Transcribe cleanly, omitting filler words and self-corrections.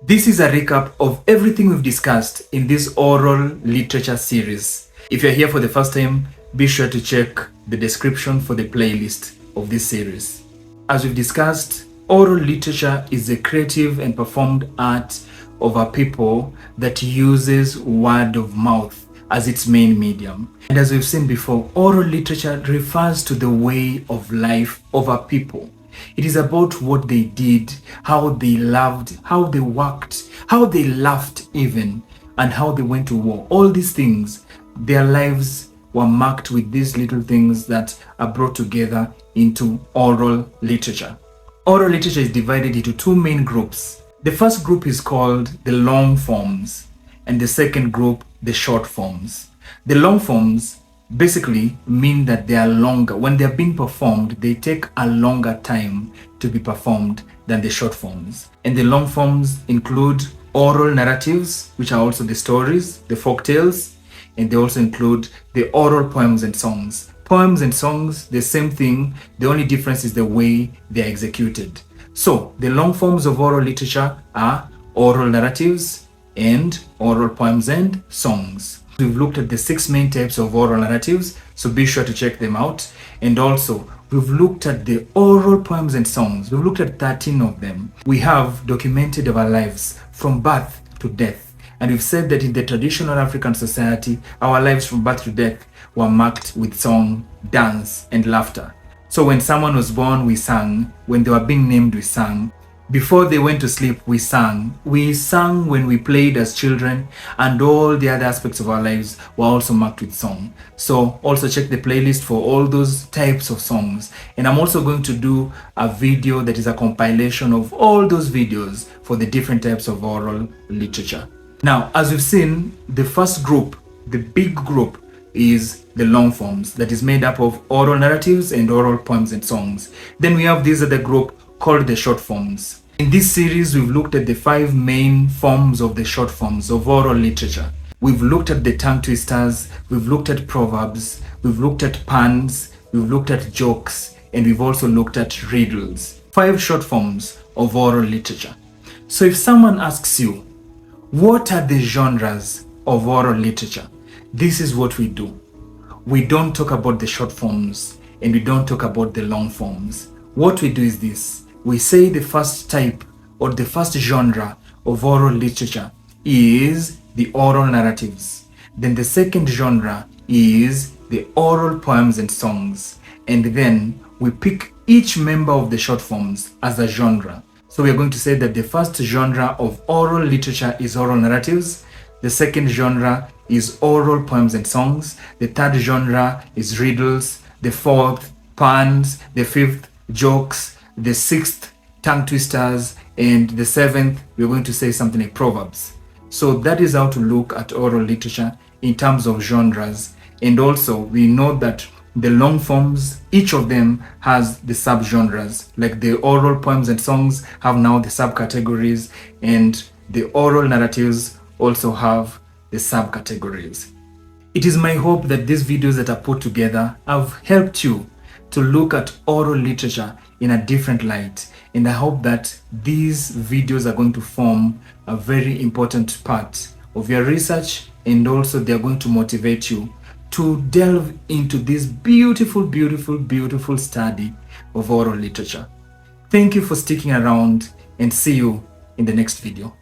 This is a recap of everything we've discussed in this oral literature series. If you're here for the first time, be sure to check the description for the playlist of this series. As we've discussed, oral literature is the creative and performed art of a people that uses word of mouth as its main medium. And as we've seen before, oral literature refers to the way of life of a people. It is about what they did, how they loved, how they worked, how they laughed even, and how they went to war. All these things, their lives were marked with these little things that are brought together into oral literature. Oral literature is divided into two main groups. The first group is called the long forms, and the second group, the short forms. The long forms basically mean that they are longer. When they are being performed, they take a longer time to be performed than the short forms. And the long forms include oral narratives, which are also the stories, the folk tales, and they also include the oral poems and songs. Poems and songs, the same thing, the only difference is the way they are executed. So the long forms of oral literature are oral narratives and oral poems and songs. We've looked at the 6 main types of oral narratives, so be sure to check them out. And also, we've looked at the oral poems and songs. We've looked at 13 of them. We have documented our lives from birth to death. And we've said that in the traditional African society, our lives from birth to death were marked with song, dance, and laughter. So when someone was born, we sang. When they were being named, we sang. Before they went to sleep, we sang. We sang when we played as children, and all the other aspects of our lives were also marked with song. So also check the playlist for all those types of songs. And I'm also going to do a video that is a compilation of all those videos for the different types of oral literature. Now, as we've seen, the first group, the big group, is the long forms, that is made up of oral narratives and oral poems and songs. Then we have this other group called the short forms. In this series, we've looked at the 5 main forms of the short forms of oral literature. We've looked at the tongue twisters, we've looked at proverbs, we've looked at puns, we've looked at jokes, and we've also looked at riddles. 5 short forms of oral literature. So if someone asks you, what are the genres of oral literature? This is what we do. We don't talk about the short forms and we don't talk about the long forms. What we do is this. We say the first type or the first genre of oral literature is the oral narratives. Then the second genre is the oral poems and songs. And then we pick each member of the short forms as a genre. So we are going to say that the first genre of oral literature is oral narratives. The second genre is oral poems and songs. The third genre is riddles. The fourth, puns. The fifth, jokes. The sixth, tongue twisters. And the seventh, we're going to say something like proverbs. So that is how to look at oral literature in terms of genres. And also we know that the long forms, each of them has the subgenres. Like the oral poems and songs have now the subcategories, and the oral narratives also have the subcategories. It is my hope that these videos that are put together have helped you to look at oral literature in a different light, and I hope that these videos are going to form a very important part of your research, and also they are going to motivate you to delve into this beautiful, beautiful, beautiful study of oral literature. Thank you for sticking around, and see you in the next video.